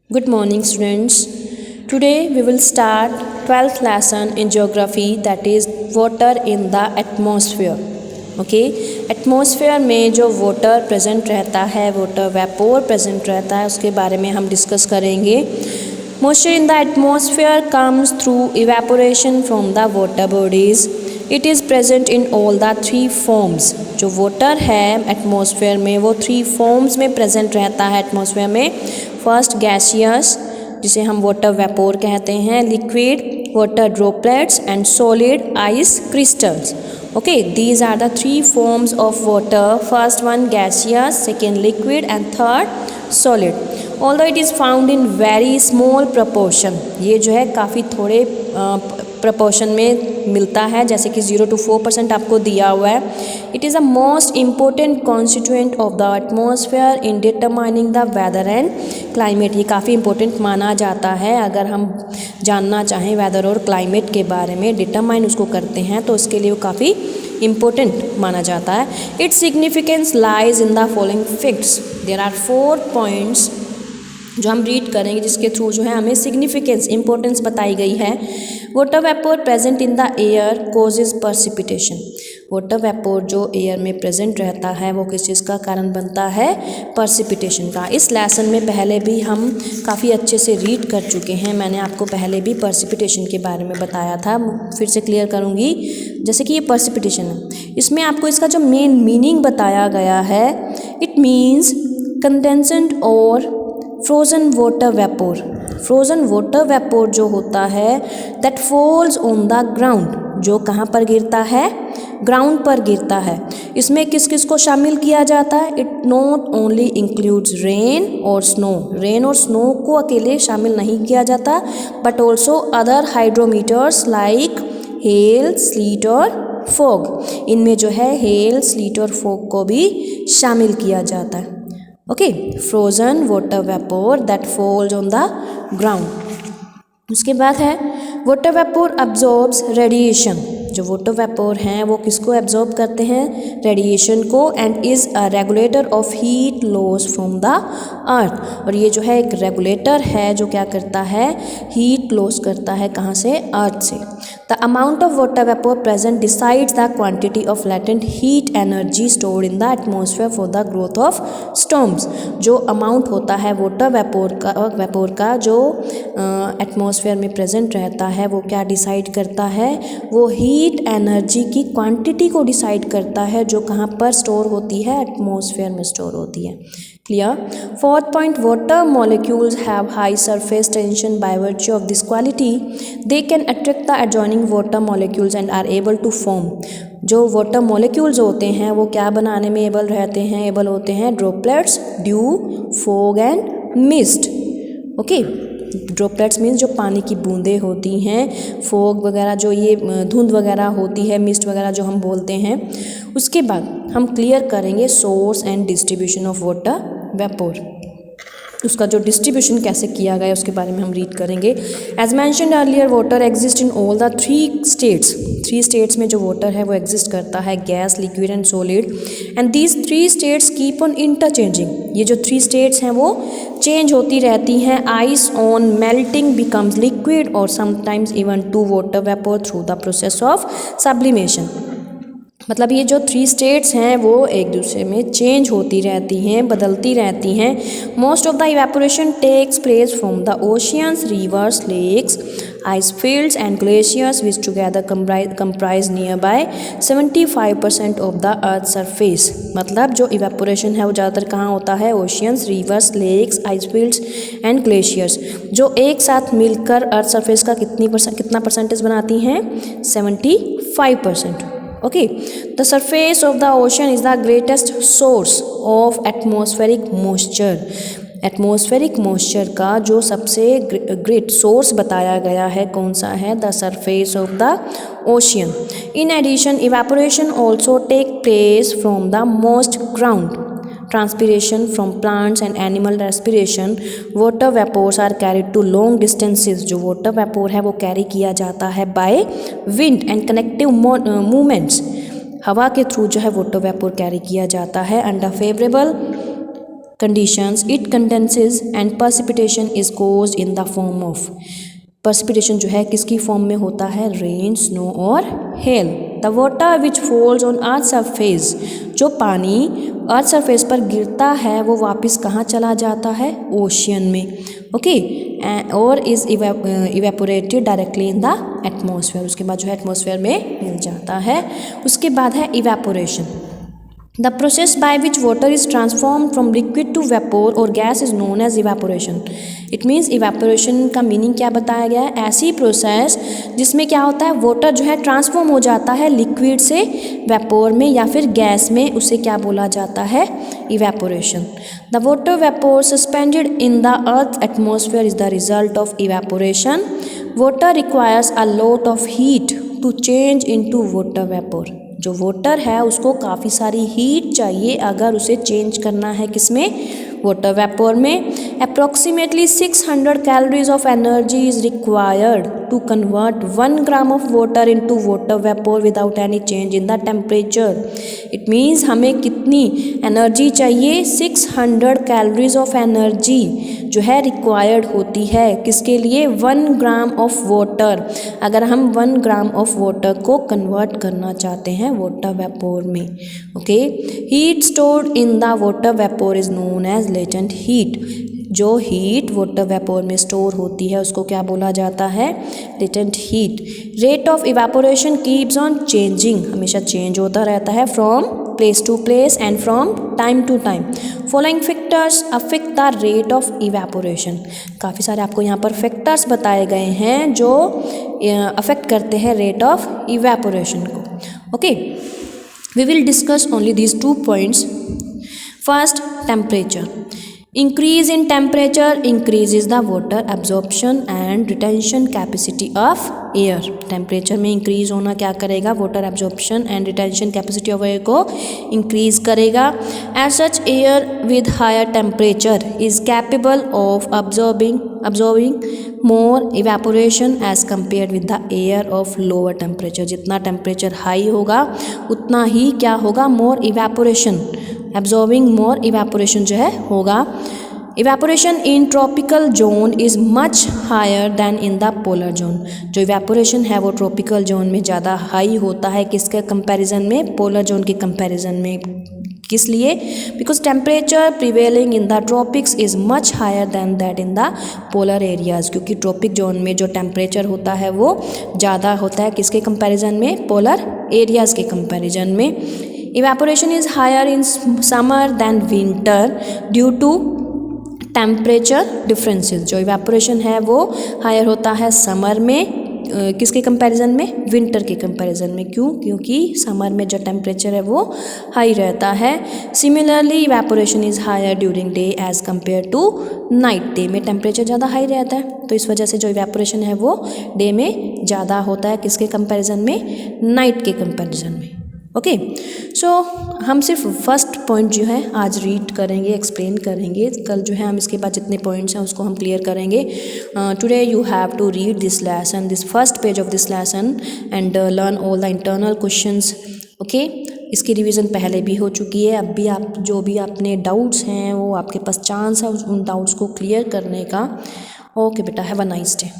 Good morning, students. Today we will start 12th lesson in geography, that is water in the atmosphere. Okay, atmosphere में जो water present रहता है, water vapour present रहता है, उसके बारे में हम डिस्कस करेंगे. Moisture in the atmosphere comes through evaporation from the water bodies. It is present in all the three forms. जो वाटर है एटमॉस्फेयर में वो 3 फॉर्म्स में प्रेजेंट रहता है एटमॉस्फेयर में. फर्स्ट गैसियस, जिसे हम वाटर वेपोर कहते हैं, liquid, water droplets and solid, ice crystals. Okay, these are the 3 forms of water. First one gaseous, second liquid and third solid. Although it is found in very small proportion, ये जो है काफ़ी थोड़े proportion में मिलता है, जैसे कि 0 to 4% आपको दिया हुआ है. It is a most important constituent of the atmosphere in determining the weather and climate. ये काफ़ी इंपॉर्टेंट माना जाता है. अगर हम जानना चाहें वेदर और क्लाइमेट के बारे में, डिटरमाइन उसको करते हैं, तो उसके लिए वो काफ़ी इम्पोर्टेंट माना जाता है. Its significance lies in the following facts. There are 4 points जो हम रीड करेंगे, जिसके थ्रू जो है हमें सिग्निफिकेंस, इंपॉर्टेंस बताई गई है. Water vapour present in the air causes पर्सिपिटेशन. Water vapour जो एयर में प्रेजेंट रहता है वो किस चीज़ का कारण बनता है? पर्सिपिटेशन का. इस लेसन में पहले भी हम काफ़ी अच्छे से रीड कर चुके हैं. मैंने आपको पहले भी पर्सिपिटेशन के बारे में बताया था, फिर से क्लियर करूँगी. जैसे कि ये पर्सिपिटेशन है, इसमें आपको इसका जो मेन मीनिंग बताया गया है, इट मीन्स कंडेंसेंट और frozen water vapour. Frozen water vapour जो होता है, that falls on the ground. जो कहाँ पर गिरता है? ग्राउंड पर गिरता है. इसमें किस किस को शामिल किया जाता है? It not only includes rain और स्नो. रेन और स्नो को अकेले शामिल नहीं किया जाता, but also other hydrometeors like hail, sleet और फॉग. इनमें जो है हेल, स्लीट और फॉग को भी शामिल किया जाता है. Okay, frozen water vapour that falls on the ground. उसके बाद है वाटर वेपोर अब्जॉर्ब्स रेडिएशन. जो वाटर वेपोर हैं वो किसको एब्जॉर्ब करते हैं? रेडिएशन को. And is a regulator of heat loss from the earth. और ये जो है एक रेगुलेटर है जो क्या करता है? हीट लॉस करता है. कहाँ से? अर्थ से. The amount of water vapour present decides the quantity of latent heat energy stored in the atmosphere for the growth of storms. जो अमाउंट होता है वाटर वेपोर का जो एटमॉस्फेयर में प्रेजेंट रहता है, वो क्या डिसाइड करता है? वो हीट एनर्जी की क्वांटिटी को डिसाइड करता है, जो कहाँ पर स्टोर होती है? एटमॉस्फेयर में स्टोर होती है. Clear? 4th point, water molecules have high surface tension. By virtue of this quality, they can attract the adjoining water molecules and are able to form. जो वाटर मॉलिक्यूल्स होते हैं वो क्या बनाने में एबल रहते हैं? एबल होते हैं droplets, due, fog and mist. Okay, droplets means जो पानी की बूंदें होती हैं, फॉग वगैरह जो ये धुंध वगैरह होती है, मिस्ट वगैरह जो हम बोलते हैं. उसके बाद हम क्लियर करेंगे source and distribution of water vapour. उसका जो डिस्ट्रीब्यूशन कैसे किया गया उसके बारे में हम रीड करेंगे. As mentioned earlier, water exist in all the 3 states. 3 states में जो वाटर है वो एग्जिस्ट करता है, gas, liquid and solid. And these 3 states keep on interchanging. ये जो 3 स्टेट्स हैं वो चेंज होती रहती हैं. Ice on melting becomes liquid और sometimes even to water vapour through the process of sublimation. मतलब ये जो 3 स्टेट्स हैं वो एक दूसरे में चेंज होती रहती हैं, बदलती रहती हैं. Most of the evaporation takes place from the oceans, rivers, lakes, ice fields and glaciers which together comprise near by 75% of the earth surface. मतलब जो इवेपोरेशन है वो ज़्यादातर कहाँ होता है? Oceans, rivers, lakes, ice fields and glaciers, जो एक साथ मिलकर अर्थ सरफेस का कितना परसेंटेज बनाती हैं? 75%. Okay, the surface of the ocean is the greatest source of atmospheric moisture. Atmospheric moisture का जो सबसे ग्रेट सोर्स बताया गया है कौन सा है? The surface of the ocean. In addition, evaporation also take place from the most ground. Transpiration from plants and animal respiration. Water vapors are carried to long distances. जो water vapor है वो carry किया जाता है by wind and connective movements. हवा के through जो है water vapor कैरी किया जाता है. Under favorable conditions it condenses and precipitation is caused in the form of precipitation जो है किसकी फॉर्म में होता है, रेन, स्नो और hello. The water which falls on earth surface, जो पानी अर्थ सरफेस पर गिरता है वो वापस कहाँ चला जाता है, ओशियन में, ओके, और is evaporated directly in the atmosphere, उसके बाद जो है एटमॉस्फेयर में मिल जाता है। उसके बाद है evaporation. The process by which water is transformed from liquid to vapor or gas is known as evaporation. It means evaporation का मीनिंग क्या बताया गया है, ऐसी प्रोसेस जिसमें क्या होता है, वाटर जो है ट्रांसफॉर्म हो जाता है लिक्विड से वेपोर में या फिर गैस में, उसे क्या बोला जाता है, evaporation. The water vapour suspended in the earth atmosphere is the result of evaporation. Water requires a lot of heat to change into water vapour. जो वाटर है उसको काफ़ी सारी हीट चाहिए अगर उसे चेंज करना है किसमें, वाटर वेपोर में। Approximately 600 calories of energy is required to convert 1 gram of water into water vapour without any change in the temperature. It means हमें कितनी एनर्जी चाहिए, 600 कैलोरीज ऑफ एनर्जी जो है रिक्वायर्ड होती है किसके लिए, 1 ग्राम ऑफ वाटर। अगर हम 1 ग्राम ऑफ वाटर को कन्वर्ट करना चाहते हैं वाटर वेपोर में, okay. Heat stored in the water vapour is known as latent heat. जो हीट वाटर वेपोर में स्टोर होती है उसको क्या बोला जाता है, latent heat. Rate of evaporation keeps on changing, हमेशा चेंज होता रहता है from place to place and from time to time. Following factors affect the rate of evaporation. काफ़ी सारे आपको यहाँ पर फैक्टर्स बताए गए हैं जो अफेक्ट करते हैं रेट ऑफ इवेपोरेशन को, okay. We will discuss only these 2 points. First, temperature. Increase in temperature increases the water absorption and retention capacity of air. Temperature में इंक्रीज होना क्या करेगा, water absorption and retention capacity of air को increase करेगा। As such air with higher temperature is capable of absorbing more evaporation as compared with the air of lower temperature. जितना temperature high होगा उतना ही क्या होगा, more evaporation, absorbing more evaporation जो है होगा। Evaporation in tropical zone is much higher than in the polar zone. जो इवेपोरेशन है वो ट्रॉपिकल जोन में ज़्यादा हाई होता है किसके कंपैरिजन में, पोलर जोन के कंपैरिजन में। किस लिए, because temperature prevailing in the tropics is much higher than that in the polar areas. क्योंकि ट्रॉपिक जोन में जो टेम्परेचर होता है वो ज़्यादा होता है किसके कंपैरिजन में, पोलर एरियाज़ के कंपैरिजन में। Evaporation is higher in summer than winter due to temperature differences. जो इवेपोरेशन है वो हायर होता है समर में किसके कंपैरिजन में, विंटर के कंपैरिजन में। क्यों, क्योंकि समर में जो टेम्परेचर है वो हाई रहता है। Similarly evaporation is higher during day as compare to night. Day में टेम्परेचर ज़्यादा हाई रहता है तो इस वजह से जो इवेपोरेशन है वो डे में ज़्यादा होता है किसके कंपैरिजन में, नाइट के कंपैरिजन में, ओके। सो हम सिर्फ फर्स्ट पॉइंट जो है आज रीड करेंगे, एक्सप्लेन करेंगे। कल जो है हम इसके बाद जितने पॉइंट्स हैं उसको हम क्लियर करेंगे। Today you have to read this lesson, this first page of this lesson and learn all the internal questions, okay. इसकी रिवीजन पहले भी हो चुकी है, अब भी आप जो भी अपने डाउट्स हैं वो आपके पास चांस है उन डाउट्स को क्लियर करने का। ओके बेटा, हैव अ नाइस डे।